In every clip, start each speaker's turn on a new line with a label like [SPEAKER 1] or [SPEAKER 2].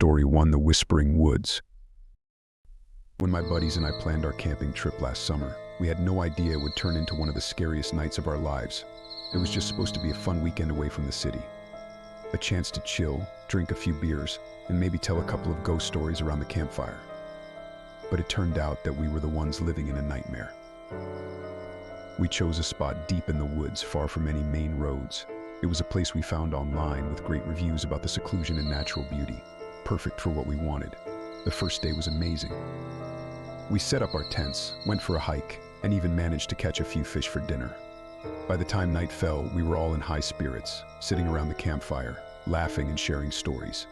[SPEAKER 1] Story 1: The Whispering Woods. When my buddies and I planned our camping trip last summer, we had no idea it would turn into one of the scariest nights of our lives. It was just supposed to be a fun weekend away from the city. A chance to chill, drink a few beers, and maybe tell a couple of ghost stories around the campfire. But it turned out that we were the ones living in a nightmare. We chose a spot deep in the woods, far from any main roads. It was a place we found online with great reviews about the seclusion and natural beauty. Perfect for what we wanted. The first day was amazing. We set up our tents, went for a hike, and even managed to catch a few fish for dinner. By the time night fell, we were all in high spirits, sitting around the campfire, laughing and sharing stories.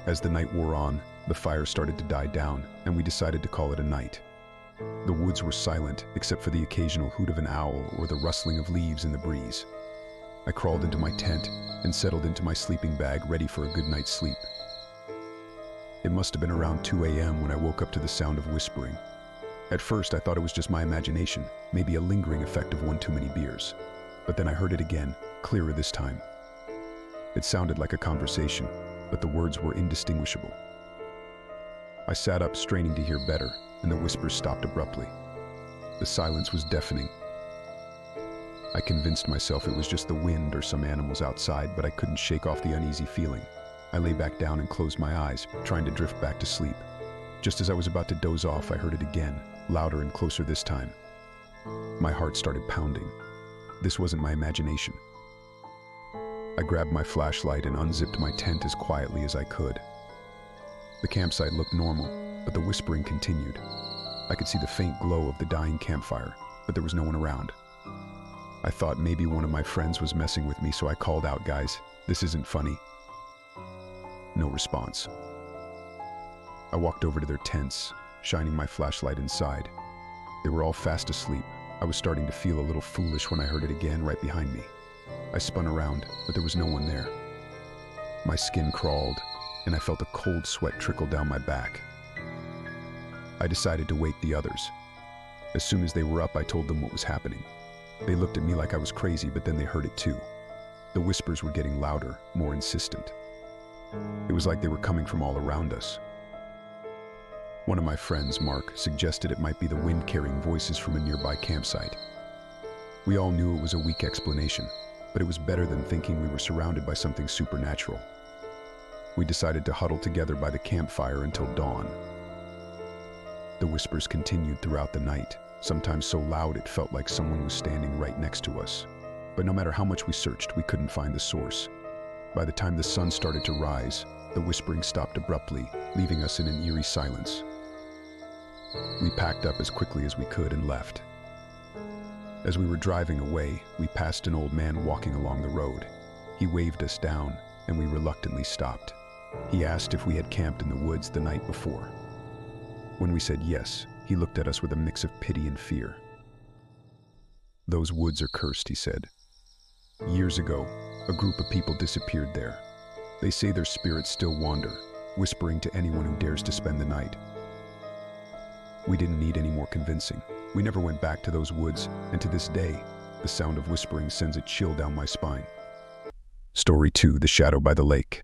[SPEAKER 1] As the night wore on, the fire started to die down, and we decided to call it a night. The woods were silent, except for the occasional hoot of an owl or the rustling of leaves in the breeze. I crawled into my tent and settled into my sleeping bag, ready for a good night's sleep. It must have been around 2 a.m. when I woke up to the sound of whispering. At first, I thought it was just my imagination, maybe a lingering effect of one too many beers. But then I heard it again, clearer this time. It sounded like a conversation, but the words were indistinguishable. I sat up, straining to hear better, and the whispers stopped abruptly. The silence was deafening. I convinced myself it was just the wind or some animals outside, but I couldn't shake off the uneasy feeling. I lay back down and closed my eyes, trying to drift back to sleep. Just as I was about to doze off, I heard it again, louder and closer this time. My heart started pounding. This wasn't my imagination. I grabbed my flashlight and unzipped my tent as quietly as I could. The campsite looked normal, but the whispering continued. I could see the faint glow of the dying campfire, but there was no one around. I thought maybe one of my friends was messing with me, so I called out, "Guys, this isn't funny." No response. I walked over to their tents, shining my flashlight inside. They were all fast asleep. I was starting to feel a little foolish when I heard it again right behind me. I spun around, but there was no one there. My skin crawled, and I felt a cold sweat trickle down my back. I decided to wake the others. As soon as they were up, I told them what was happening. They looked at me like I was crazy, but then they heard it too. The whispers were getting louder, more insistent. It was like they were coming from all around us. One of my friends, Mark, suggested it might be the wind carrying voices from a nearby campsite. We all knew it was a weak explanation, but it was better than thinking we were surrounded by something supernatural. We decided to huddle together by the campfire until dawn. The whispers continued throughout the night, sometimes so loud it felt like someone was standing right next to us. But no matter how much we searched, we couldn't find the source. By the time the sun started to rise, the whispering stopped abruptly, leaving us in an eerie silence. We packed up as quickly as we could and left. As we were driving away, we passed an old man walking along the road. He waved us down, and we reluctantly stopped. He asked if we had camped in the woods the night before. When we said yes, he looked at us with a mix of pity and fear. "Those woods are cursed," he said. "Years ago, a group of people disappeared there. They say their spirits still wander, whispering to anyone who dares to spend the night." We didn't need any more convincing. We never went back to those woods, and to this day, the sound of whispering sends a chill down my spine. Story 2: The Shadow by the Lake.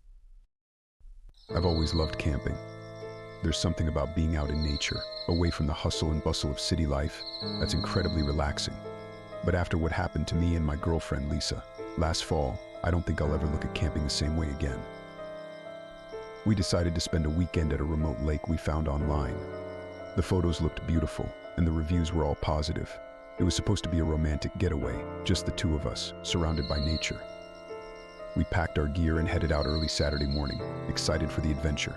[SPEAKER 1] I've always loved camping. There's something about being out in nature, away from the hustle and bustle of city life, that's incredibly relaxing. But after what happened to me and my girlfriend, Lisa, last fall, I don't think I'll ever look at camping the same way again. We decided to spend a weekend at a remote lake we found online. The photos looked beautiful, and the reviews were all positive. It was supposed to be a romantic getaway, just the two of us, surrounded by nature. We packed our gear and headed out early Saturday morning, excited for the adventure.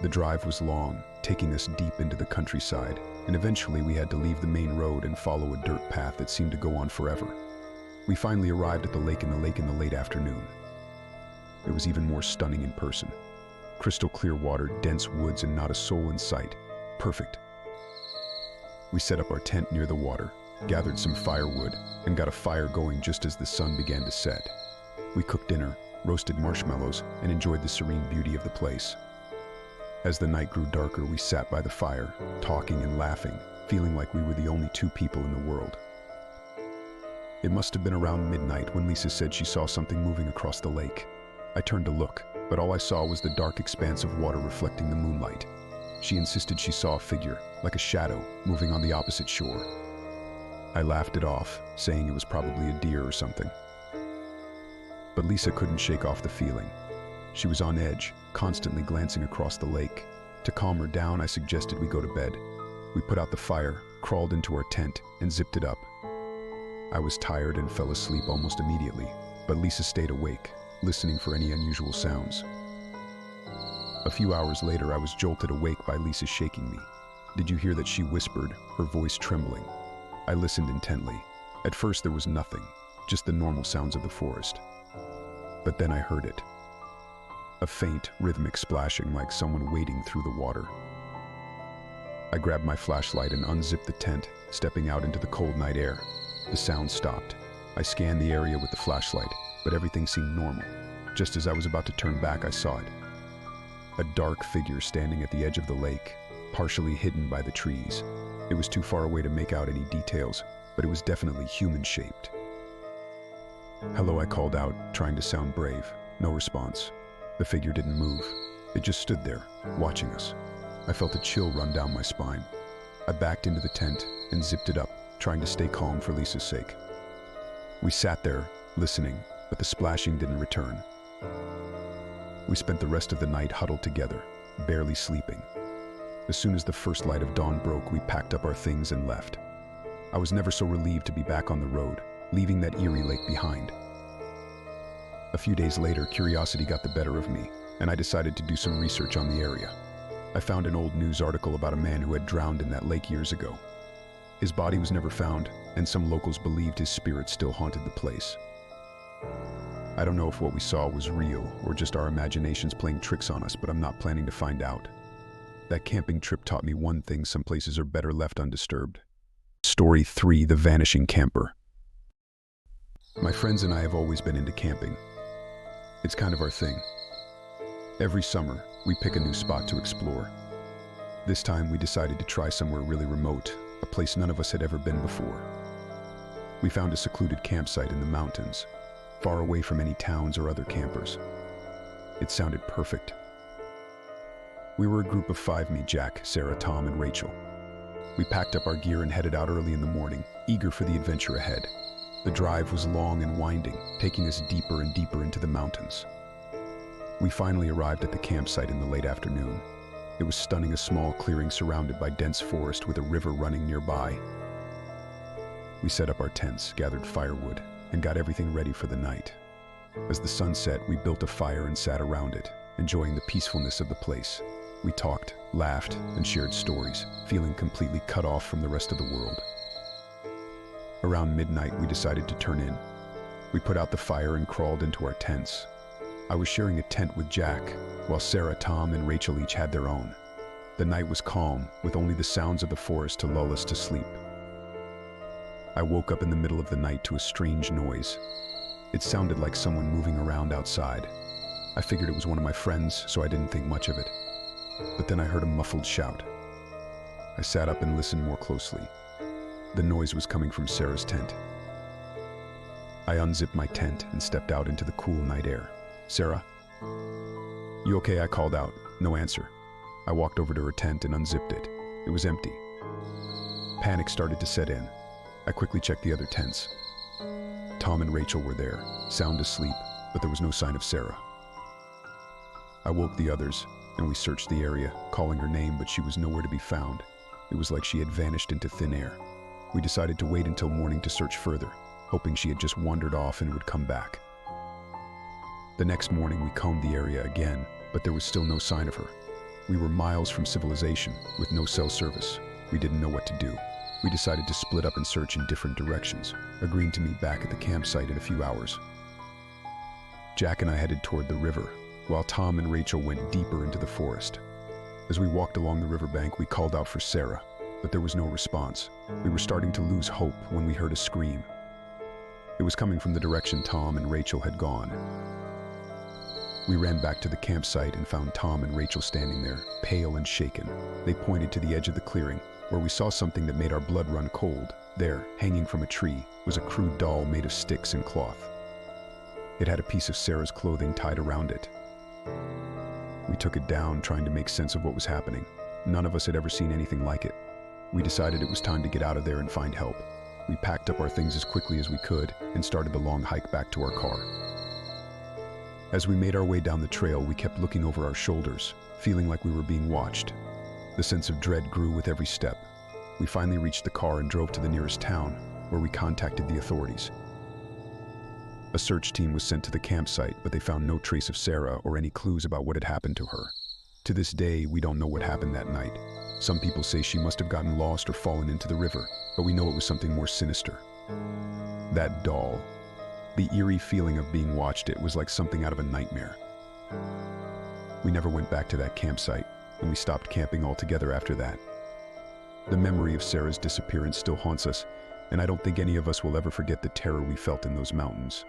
[SPEAKER 1] The drive was long, taking us deep into the countryside, and eventually we had to leave the main road and follow a dirt path that seemed to go on forever. We finally arrived at the lake in the late afternoon. It was even more stunning in person. Crystal clear water, dense woods, and not a soul in sight. Perfect. We set up our tent near the water, gathered some firewood, and got a fire going just as the sun began to set. We cooked dinner, roasted marshmallows, and enjoyed the serene beauty of the place. As the night grew darker, we sat by the fire, talking and laughing, feeling like we were the only two people in the world. It must have been around midnight when Lisa said she saw something moving across the lake. I turned to look, but all I saw was the dark expanse of water reflecting the moonlight. She insisted she saw a figure, like a shadow, moving on the opposite shore. I laughed it off, saying it was probably a deer or something. But Lisa couldn't shake off the feeling. She was on edge, constantly glancing across the lake. To calm her down, I suggested we go to bed. We put out the fire, crawled into our tent, and zipped it up. I was tired and fell asleep almost immediately, but Lisa stayed awake, listening for any unusual sounds. A few hours later, I was jolted awake by Lisa shaking me. "Did you hear that?" she whispered, her voice trembling. I listened intently. At first there was nothing, just the normal sounds of the forest. But then I heard it. A faint, rhythmic splashing like someone wading through the water. I grabbed my flashlight and unzipped the tent, stepping out into the cold night air. The sound stopped. I scanned the area with the flashlight, but everything seemed normal. Just as I was about to turn back, I saw it. A dark figure standing at the edge of the lake, partially hidden by the trees. It was too far away to make out any details, but it was definitely human-shaped. "Hello," I called out, trying to sound brave. No response. The figure didn't move. It just stood there, watching us. I felt a chill run down my spine. I backed into the tent and zipped it up, trying to stay calm for Lisa's sake. We sat there, listening, but the splashing didn't return. We spent the rest of the night huddled together, barely sleeping. As soon as the first light of dawn broke, we packed up our things and left. I was never so relieved to be back on the road, leaving that eerie lake behind. A few days later, curiosity got the better of me, and I decided to do some research on the area. I found an old news article about a man who had drowned in that lake years ago. His body was never found, and some locals believed his spirit still haunted the place. I don't know if what we saw was real or just our imaginations playing tricks on us, but I'm not planning to find out. That camping trip taught me one thing: some places are better left undisturbed. Story 3: The Vanishing Camper. My friends and I have always been into camping. It's kind of our thing. Every summer, we pick a new spot to explore. This time, we decided to try somewhere really remote, a place none of us had ever been before. We found a secluded campsite in the mountains, far away from any towns or other campers. It sounded perfect. We were a group of 5: me, Jack, Sarah, Tom, and Rachel. We packed up our gear and headed out early in the morning, eager for the adventure ahead. The drive was long and winding, taking us deeper and deeper into the mountains. We finally arrived at the campsite in the late afternoon. It was stunning, a small clearing surrounded by dense forest with a river running nearby. We set up our tents, gathered firewood, and got everything ready for the night. As the sun set, we built a fire and sat around it, enjoying the peacefulness of the place. We talked, laughed, and shared stories, feeling completely cut off from the rest of the world. Around midnight, we decided to turn in. We put out the fire and crawled into our tents. I was sharing a tent with Jack, while Sarah, Tom, and Rachel each had their own. The night was calm, with only the sounds of the forest to lull us to sleep. I woke up in the middle of the night to a strange noise. It sounded like someone moving around outside. I figured it was one of my friends, so I didn't think much of it. But then I heard a muffled shout. I sat up and listened more closely. The noise was coming from Sarah's tent. I unzipped my tent and stepped out into the cool night air. "Sarah? You okay?" I called out. No answer. I walked over to her tent and unzipped it. It was empty. Panic started to set in. I quickly checked the other tents. Tom and Rachel were there, sound asleep, but there was no sign of Sarah. I woke the others, and we searched the area, calling her name, but she was nowhere to be found. It was like she had vanished into thin air. We decided to wait until morning to search further, hoping she had just wandered off and would come back. The next morning, we combed the area again, but there was still no sign of her. We were miles from civilization, with no cell service. We didn't know what to do. We decided to split up and search in different directions, agreeing to meet back at the campsite in a few hours. Jack and I headed toward the river, while Tom and Rachel went deeper into the forest. As we walked along the riverbank, we called out for Sarah, but there was no response. We were starting to lose hope when we heard a scream. It was coming from the direction Tom and Rachel had gone. We ran back to the campsite and found Tom and Rachel standing there, pale and shaken. They pointed to the edge of the clearing, where we saw something that made our blood run cold. There, hanging from a tree, was a crude doll made of sticks and cloth. It had a piece of Sarah's clothing tied around it. We took it down, trying to make sense of what was happening. None of us had ever seen anything like it. We decided it was time to get out of there and find help. We packed up our things as quickly as we could and started the long hike back to our car. As we made our way down the trail, we kept looking over our shoulders, feeling like we were being watched. The sense of dread grew with every step. We finally reached the car and drove to the nearest town, where we contacted the authorities. A search team was sent to the campsite, but they found no trace of Sarah or any clues about what had happened to her. To this day, we don't know what happened that night. Some people say she must have gotten lost or fallen into the river, but we know it was something more sinister. That doll. The eerie feeling of being watched, it was like something out of a nightmare. We never went back to that campsite, and we stopped camping altogether after that. The memory of Sarah's disappearance still haunts us, and I don't think any of us will ever forget the terror we felt in those mountains.